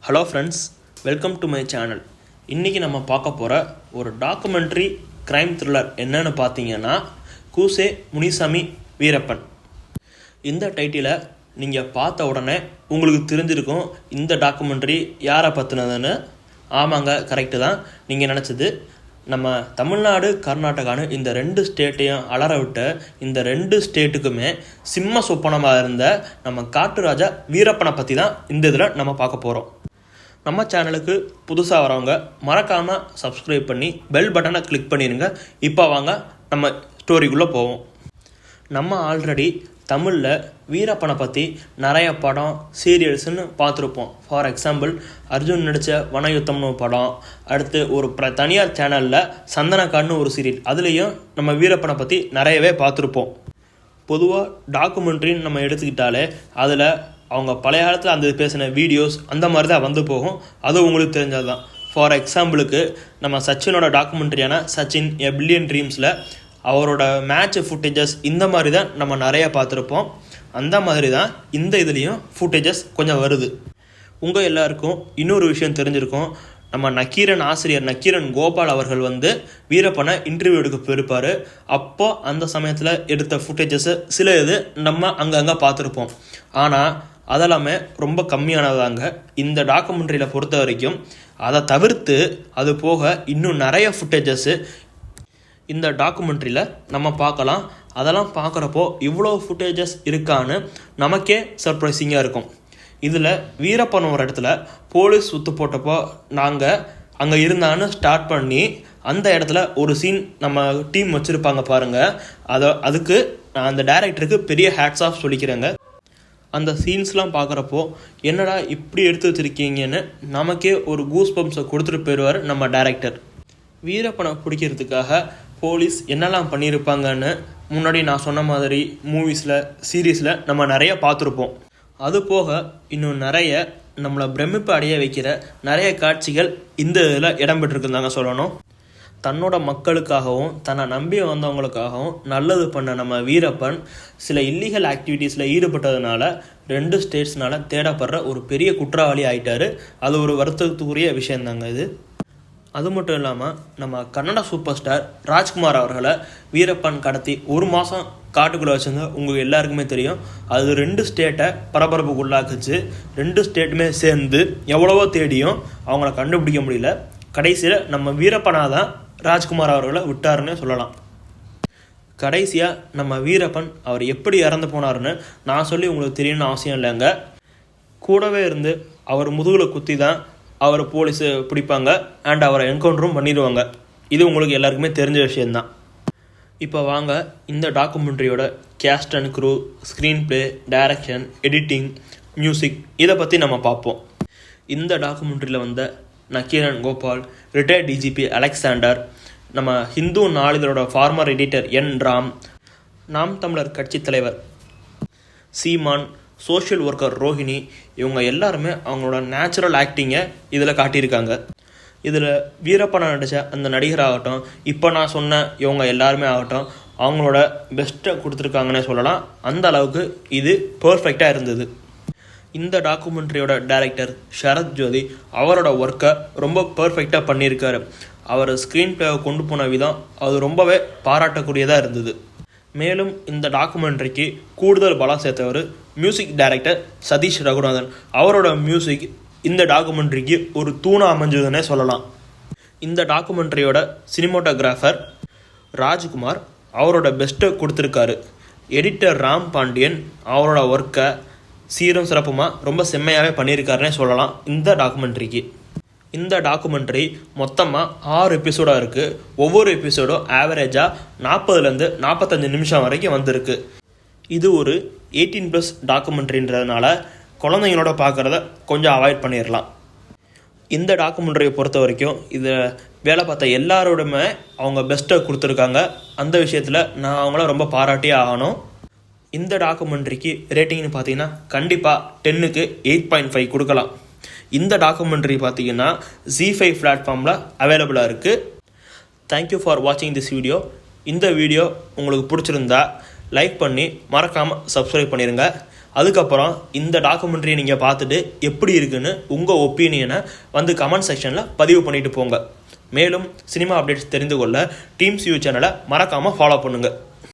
Hello friends, welcome to my channel. இன்றைக்கி நம்ம பார்க்க போகிற ஒரு டாக்குமெண்ட்ரி க்ரைம் த்ரில்லர் என்னன்னு பார்த்தீங்கன்னா கூசே முனிசாமி வீரப்பன். இந்த டைட்டிலை நீங்கள் பார்த்த உடனே உங்களுக்கு தெரிஞ்சிருக்கும் இந்த டாக்குமெண்ட்ரி யாரை பற்றினதுன்னு. ஆமாங்க, கரெக்டு தான். நீங்கள் நினச்சது நம்ம தமிழ்நாடு கர்நாடகான்னு இந்த ரெண்டு ஸ்டேட்டையும் அலற விட்ட இந்த ரெண்டு ஸ்டேட்டுக்குமே சிம்ம சொப்பனமாக இருந்த நம்ம காட்டு ராஜா வீரப்பனை பற்றி தான் இந்த இதில் நம்ம பார்க்க போகிறோம். நம்ம சேனலுக்கு புதுசாக வரவங்க மறக்காமல் சப்ஸ்கிரைப் பண்ணி பெல் பட்டனை கிளிக் பண்ணிடுங்க. இப்போ வாங்க நம்ம ஸ்டோரிக்குள்ளே போவோம். நம்ம ஆல்ரெடி தமிழில் வீரப்பனை பற்றி நிறைய படம் சீரியல்ஸ்ன்னு பார்த்துருப்போம். ஃபார் எக்ஸாம்பிள் அர்ஜுன் நடித்த வனயுத்தம்னு படம், அடுத்து ஒரு தனியார் சேனலில் சந்தனக்காடுன்னு ஒரு சீரியல், அதுலேயும் நம்ம வீரப்பனை பற்றி நிறையவே பார்த்துருப்போம். பொதுவாக டாக்குமெண்ட்ரின்னு நம்ம எடுத்துக்கிட்டாலே அதில் அவங்க பழைய காலத்தில் அந்த பேசின வீடியோஸ் அந்த மாதிரி தான் வந்து போகும். அது உங்களுக்கு தெரிஞ்சது தான். ஃபார் எக்ஸாம்பிளுக்கு நம்ம சச்சினோட டாக்குமெண்ட்ரியான சச்சின் எ பில்லியன் ட்ரீம்ஸில் அவரோட மேட்ச் ஃபுட்டேஜஸ் இந்த மாதிரி தான் நம்ம நிறையா பார்த்துருப்போம். அந்த மாதிரி தான் இந்த இதுலேயும் ஃபுட்டேஜஸ் கொஞ்சம் வருது. உங்கள் எல்லாருக்கும் இன்னொரு விஷயம் தெரிஞ்சிருக்கும். நம்ம நக்கீரன் ஆசிரியர் நக்கீரன் கோபால் அவர்கள் வீரப்பனை இன்டர்வியூ எடுக்க போயிருப்பார். அப்போ அந்த சமயத்தில் எடுத்த ஃபுட்டேஜஸை சில இது நம்ம அங்கங்கே பார்த்துருப்போம். ஆனால் அதெல்லாமே ரொம்ப கம்மியானதாங்க இந்த டாக்குமெண்ட்ரியில் பொறுத்த வரைக்கும். அதை தவிர்த்து அது போக இன்னும் நிறைய ஃபுட்டேஜஸ்ஸு இந்த டாக்குமெண்ட்ரியில் நம்ம பார்க்கலாம். அதெல்லாம் பார்க்குறப்போ இவ்வளோ ஃபுட்டேஜஸ் இருக்கான்னு நமக்கே சர்ப்ரைசிங்காக இருக்கும். இதில் வீரப்பன் ஒரு இடத்துல போலீஸ் சுற்று போட்டப்போ நாங்கள் அங்கே இருந்தான்னு ஸ்டார்ட் பண்ணி அந்த இடத்துல ஒரு சீன் நம்ம டீம் வச்சுருப்பாங்க பாருங்கள். அதுக்கு நான் அந்த டைரக்டருக்கு பெரிய ஹேட்ஸ் ஆஃப் சொல்லிக்கிறேங்க. அந்த சீன்ஸ்லாம் பார்க்குறப்போ என்னடா இப்படி எடுத்து வச்சுருக்கீங்கன்னு நமக்கே ஒரு கூஸ் பம்ப்ஸை கொடுத்துட்டு போயிடுவார் நம்ம டைரக்டர். வீரப்பனை பிடிக்கிறதுக்காக போலீஸ் என்னெல்லாம் பண்ணியிருப்பாங்கன்னு முன்னாடி நான் சொன்ன மாதிரி மூவிஸில் சீரீஸில் நம்ம நிறைய பார்த்துருப்போம். அது போக இன்னும் நிறைய நம்மளை பிரமிப்பு அடைய வைக்கிற நிறைய காட்சிகள் இந்த இதில் இடம்பெற்றிருக்குதாங்க சொல்லணும். தன்னோட மக்களுக்காகவும் தன்னை நம்பி வந்தவங்களுக்காகவும் நல்லது பண்ண நம்ம வீரப்பன் சில இல்லீகல் ஆக்டிவிட்டீஸில் ஈடுபட்டதுனால 2 ஸ்டேட்ஸ்னால தேடப்படுற ஒரு பெரிய குற்றவாளி ஆகிட்டார். அது ஒரு வருத்தத்துக்குரிய விஷயந்தாங்க இது. அது மட்டும் இல்லாமல் நம்ம கன்னட சூப்பர் ஸ்டார் ராஜ்குமார் அவர்களை வீரப்பன் கடத்தி 1 மாதம் காட்டுக்குள்ளே வச்சுருந்தா உங்களுக்கு எல்லாருக்குமே தெரியும். அது 2 ஸ்டேட்டை பரபரப்புக்குள்ளாக்குச்சு. 2 ஸ்டேட்டுமே சேர்ந்து எவ்வளவோ தேடியும் அவங்கள கண்டுபிடிக்க முடியல. கடைசியில் நம்ம வீரப்பனாக தான் ராஜ்குமார் அவர்களை விட்டாருன்னு சொல்லலாம். கடைசியாக நம்ம வீரப்பன் அவர் எப்படி இறந்து போனார்னு நான் சொல்லி உங்களுக்கு தெரியணும்னு அவசியம் இல்லைங்க. கூடவே இருந்து அவர் முதுகில் குத்தி தான் அவர் போலீஸு பிடிப்பாங்க அண்ட் அவரை என்கவுண்டரும் பண்ணிடுவாங்க. இது உங்களுக்கு எல்லாருக்குமே தெரிஞ்ச விஷயந்தான். இப்போ வாங்க இந்த டாக்குமெண்ட்ரியோட cast and crew, screenplay, direction, editing, music இதை பற்றி நம்ம பார்ப்போம். இந்த டாக்குமெண்ட்ரியில் Nakkeeran Gopal, retired DGP Alexander, நம்ம ஹிந்து நாளிதழோட former editor N Ram, Naam Tamilar கட்சி தலைவர் சீமான், சோஷியல் ஒர்க்கர் ரோஹிணி, இவங்க எல்லாருமே அவங்களோட நேச்சுரல் ஆக்டிங்கை இதில் காட்டியிருக்காங்க. இதில் வீரப்பனை நடித்த அந்த நடிகராகட்டும், இப்போ நான் சொன்ன இவங்க எல்லாருமே ஆகட்டும், அவங்களோட பெஸ்ட்டை கொடுத்துருக்காங்கன்னே சொல்லலாம். அந்த அளவுக்கு இது பர்ஃபெக்டாக இருந்தது. இந்த டாக்குமெண்ட்ரியோட டைரக்டர் ஷரத் ஜோதி அவரோட ஒர்க்கை ரொம்ப பர்ஃபெக்டாக பண்ணியிருக்காரு. அவர் ஸ்க்ரீன் பிளேவை கொண்டு போன விதம் அது ரொம்பவே பாராட்டக்கூடியதாக இருந்தது. மேலும் இந்த டாக்குமெண்ட்ரிக்கு கூடுதல் பலம் சேர்த்தவர் மியூசிக் டைரக்டர் சதீஷ் ரகுநாதன். அவரோட மியூசிக் இந்த டாக்குமெண்ட்ரிக்கு ஒரு தூணாக அமைஞ்சதுன்னே சொல்லலாம். இந்த டாக்குமெண்ட்ரியோட சினிமோட்டோகிராஃபர் ராஜ்குமார் அவரோட பெஸ்ட்டை கொடுத்துருக்காரு. எடிட்டர் ராம் பாண்டியன் அவரோட ஒர்க்கை சீரும் சிறப்புமாக ரொம்ப செம்மையாகவே பண்ணியிருக்காருன்னே சொல்லலாம். இந்த டாக்குமெண்ட்ரி மொத்தமாக 6 எபிசோடாக இருக்குது. ஒவ்வொரு எபிசோடும் ஆவரேஜாக 40லேருந்து 45 நிமிஷம் வரைக்கும் வந்திருக்கு. இது ஒரு 18+ டாக்குமெண்ட்ரின்றதுனால குழந்தைங்களோட பார்க்குறத கொஞ்சம் அவாய்ட் பண்ணிடலாம். இந்த டாக்குமெண்ட்ரியை பொறுத்த வரைக்கும் இதை வேலை பார்த்த எல்லாரோடுமே அவங்க பெஸ்ட்டை கொடுத்துருக்காங்க. அந்த விஷயத்தில் நான் அவங்கள ரொம்ப பாராட்டியே ஆகணும். இந்த டாக்குமெண்ட்ரிக்கு ரேட்டிங்னு பார்த்தீங்கன்னா கண்டிப்பாக 10க்கு 8.5 கொடுக்கலாம். இந்த டாக்குமெண்ட்ரி பார்த்தீங்கன்னா ZEE5 பிளாட்ஃபார்மில் அவைலபிளாக இருக்குது. தேங்க்யூ ஃபார் வாட்சிங் திஸ் வீடியோ. இந்த வீடியோ உங்களுக்கு பிடிச்சிருந்தா லைக் பண்ணி மறக்காமல் சப்ஸ்கிரைப் பண்ணிடுங்க. அதுக்கப்புறம் இந்த டாக்குமெண்ட்ரியை நீங்கள் பார்த்துட்டு எப்படி இருக்குன்னு உங்கள் ஒப்பீனியனை வந்து கமெண்ட் செக்ஷனில் பதிவு பண்ணிட்டு போங்க. மேலும் சினிமா அப்டேட்ஸ் தெரிந்து கொள்ள டீம்ஸ் யூ சேனலை மறக்காமல் ஃபாலோ பண்ணுங்கள்.